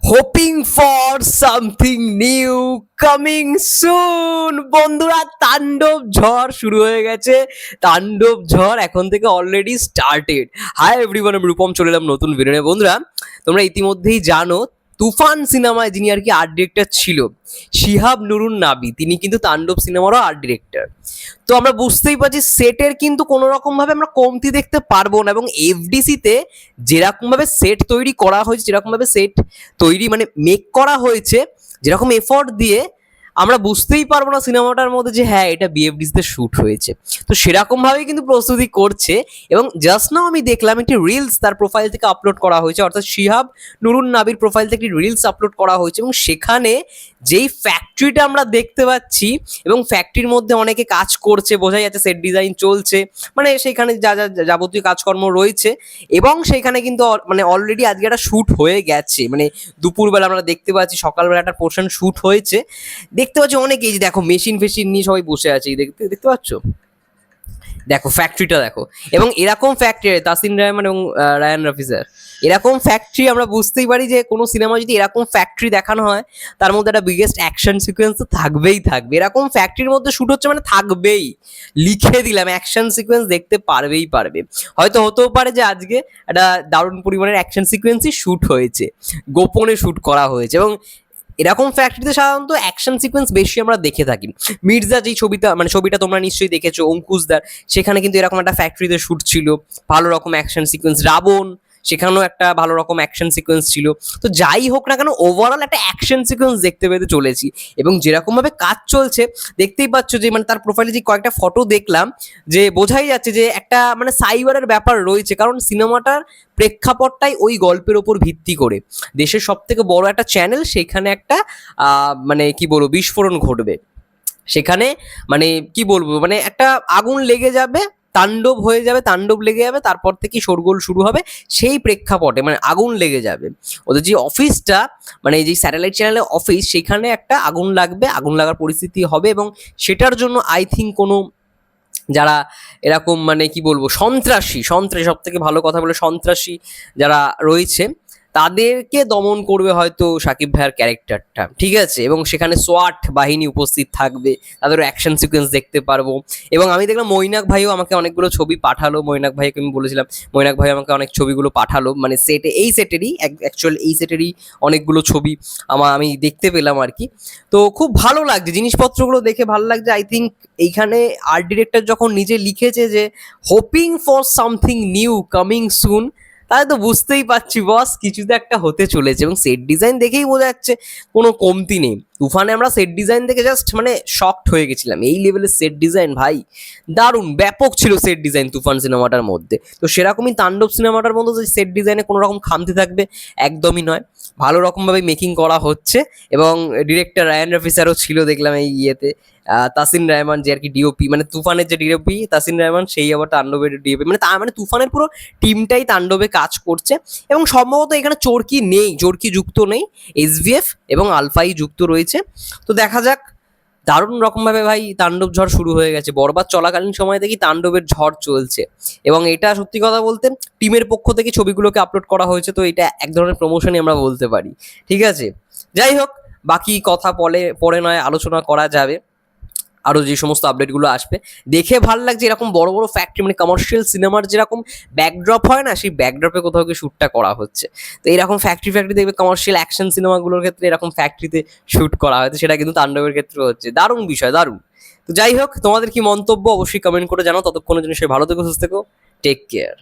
Hoping for something new coming soon. বন্ধুরা, তাণ্ডব ঝড় শুরু হয়ে গেছে। তাণ্ডব ঝড় এখন থেকে অলরেডি স্টার্টেড। হাই এভরিওয়ান, আমি রূপম চলে এলাম নতুন ভিডিও নিয়ে। বন্ধুরা, তোমরা ইতিমধ্যেই জানো তুফান সিনেমায় যিনি আর কি আর্ট ডিরেক্টর ছিল, শিহাব নুরুন নাবি, তিনি কিন্তু তাণ্ডব সিনেমারও আর্ট ডিরেক্টর। তো আমরা বুঝতেই পারছি সেটের কিন্তু কোনো রকম ভাবে আমরা কমতি দেখতে পারবো না, এবং এফডিসিতে যেরকম ভাবে সেট তৈরি করা হয়েছে, যেরকম ভাবে সেট তৈরি মানে মেক করা হয়েছে, যেরকম এফোর্ট দিয়ে, আমরা বুঝতেই পারবো না সিনেমাটার মধ্যে যে হ্যাঁ এটা বিএফডিসিতে শ্যুট হয়েছে। তো সেরকম ভাবেই কিন্তু প্রস্তুতি করছে। এবং জাস্ট নাও আমি দেখলাম একটি রিলস তার প্রোফাইল থেকে আপলোড করা হয়েছে, অর্থাৎ শিহাব নুরুন নাবির প্রোফাইল থেকে একটি রিলস আপলোড করা হয়েছে, এবং সেখানে যেই ফ্যাক্টরিটা আমরা দেখতে পাচ্ছি, এবং ফ্যাক্টরির মধ্যে অনেকে কাজ করছে, বোঝাই যাচ্ছে সেট ডিজাইন চলছে, মানে সেখানে যা যা যাবতীয় কাজকর্ম রয়েছে। এবং সেখানে কিন্তু মানে অলরেডি আজকে একটা শ্যুট হয়ে গেছে, মানে দুপুরবেলা আমরা দেখতে পাচ্ছি, সকালবেলা একটা পোর্শন শ্যুট হয়েছে। দেখতে পাচ্ছি অনেকেই, যে দেখো মেশিন ফেশিন নিয়ে সবাই বসে আছে, দেখতে দেখতে পাচ্ছ, দেখো ফ্যাক্টরিটা দেখো। এবং এরকম ফ্যাক্টরি তাসিন রহমান এবং রায়ান রাফি স্যার, এরকম ফ্যাক্টরি আমরা বুঝতেই পারি যে কোনো সিনেমা যদি এরকম ফ্যাক্টরি দেখানো হয়, তার মধ্যে একটা বিগেস্ট অ্যাকশন সিকোয়েন্স তো থাকবেই থাকবে। এরকম ফ্যাক্টরির মধ্যে শ্যুট হচ্ছে মানে থাকবেই, লিখে দিলাম, অ্যাকশন সিকোয়েন্স দেখতে পারবেই পারবে। হয়তো হতেও পারে যে আজকে একটা দারুণ পরিমাণের অ্যাকশন সিকোয়েন্সই শ্যুট হয়েছে, গোপনে শ্যুট করা হয়েছে। এবং এরকম ফ্যাক্টরিতে সাধারণত অ্যাকশন সিকোয়েন্স বেশি আমরা দেখে থাকি। মির্জা যেই ছবিটা, মানে ছবিটা তোমরা নিশ্চয়ই দেখেছো, অঙ্কুশদার, সেখানে কিন্তু এরকম একটা ফ্যাক্টরিতে শ্যুট ছিল, ভালো রকম অ্যাকশন সিকোয়েন্স। রাবণ, সেখানেও একটা ভালো রকম অ্যাকশন সিকোয়েন্স ছিল। তো যাই হোক না কেন, ওভারঅল একটা অ্যাকশন সিকোয়েন্স দেখতে পেতে চলেছি। এবং যেরকমভাবে কাজ চলছে দেখতেই পাচ্ছ, যে মানে তার প্রোফাইলে যে কয়েকটা ফটো দেখলাম, যে বোঝাই যাচ্ছে যে একটা মানে সাইবারের ব্যাপার রয়েছে, কারণ সিনেমাটার প্রেক্ষাপটটাই ওই গল্পের ওপর ভিত্তি করে। দেশের সব থেকে বড় একটা চ্যানেল, সেখানে একটা মানে কি বলবো বিস্ফোরণ ঘটবে সেখানে, মানে কি বলবো, মানে একটা আগুন লেগে যাবে, তাণ্ডব হয়ে যাবে, তাণ্ডব লেগে যাবে, তারপর থেকে শোরগোল শুরু হবে। সেই প্রেক্ষাপটে মানে আগুন লেগে যাবে ওদের যে অফিসটা, মানে যে স্যাটেলাইট চ্যানেলের অফিস, সেখানে একটা আগুন লাগবে, আগুন লাগার পরিস্থিতি হবে। এবং সেটার জন্য আই থিঙ্ক কোনো যারা এরকম মানে কি বলবো সন্ত্রাসী, সব থেকে ভালো কথা বলে, সন্ত্রাসী যারা রয়েছে তাদেরকে দমন করবে হয়তো শাকিব ভাইয়ার ক্যারেক্টারটা, ঠিক আছে। এবং সেখানে সোয়াট বাহিনী উপস্থিত থাকবে, তাদের অ্যাকশন সিকোয়েন্স দেখতে পারবো। এবং আমি দেখলাম মৈনাক ভাইও আমাকে অনেকগুলো ছবি পাঠালো, মৈনাক ভাইকে আমি বলেছিলাম, মৈনাক ভাই আমাকে অনেক ছবিগুলো পাঠালো, মানে সেটে, এই সেটেরই অ্যাকচুয়াল এই সেটেরই অনেকগুলো ছবি আমি দেখতে পেলাম আর কি। তো খুব ভালো লাগছে জিনিসপত্রগুলো দেখে, ভালো লাগছে। আই থিঙ্ক এইখানে আর্ট ডিরেক্টর যখন নিজে লিখেছে যে hoping for something new coming soon, তাহলে তো বুঝতেই পারছি বস কিছু তো একটা হতে চলেছে। এবং সেট ডিজাইন দেখেই বোঝা যাচ্ছে কোনো কমতি নেই। তুফানে আমরা সেট ডিজাইন দেখে জাস্ট মানে শকড হয়ে গেছিলাম, এই লেভেলের সেট ডিজাইন ভাই, দারুণ ব্যাপক ছিল সেট ডিজাইন তুফান সিনেমাটার মধ্যে। তো সেরকমই তাণ্ডব সিনেমাটার মধ্যে যে সেট ডিজাইনে কোনো রকম খামতি থাকবে একদমই নয়, ভালো রকমভাবে মেকিং করা হচ্ছে। এবং ডিরেক্টর রায়ান রাফি স্যারও ছিল দেখলাম এই ইয়েতে। তাসিন রহমান যে আর কি ডিওপি, মানে তুফানের যে ডিওপি তাসিন রহমান, সেই আবার তাণ্ডবের ডিওপি, মানে মানে তুফানের পুরো টিমটাই তাণ্ডবে কাজ করছে। এবং সম্ভবত এখানে চরকি নেই, চরকি যুক্ত নেই, এসভিএফ এবং আলফাই যুক্ত রয়েছে। তো দেখা যাক, দারুণ রকমভাবে ভাই তাণ্ডব ঝড় শুরু হয়ে গেছে। বরবাদ চলাকালীন সময় থেকে তাণ্ডবের ঝড় চলছে। এবং এটা সত্যি কথা বলতে টিমের পক্ষ থেকে ছবিগুলোকে আপলোড করা হয়েছে, তো এটা এক ধরনের প্রমোশনই আমরা বলতে পারি, ঠিক আছে। যাই হোক, বাকি কথা পরে নয় আলোচনা করা যাবে, আরও যে সমস্ত আপডেটগুলো আসবে। দেখে ভালো লাগছে এরকম বড় বড় ফ্যাক্টরি, মানে কমার্শিয়াল সিনেমার যেরকম ব্যাকড্রপ হয় না, সেই ব্যাকড্রপে কোথাও গিয়ে শ্যুটটা করা হচ্ছে। তো এরকম ফ্যাক্টরি দেখবে কমার্শিয়াল অ্যাকশন সিনেমাগুলোর ক্ষেত্রে এরকম ফ্যাক্টরিতে শ্যুট করা হয়তো, সেটা কিন্তু তাণ্ডবের ক্ষেত্রে হচ্ছে। দারুণ বিষয়, দারুণ। তো যাই হোক, তোমাদের কি মন্তব্য অবশ্যই কমেন্ট করে জানাও। ততক্ষণের জন্য সে ভালো থেকো, সুস্থ থেকো, টেক কেয়ার।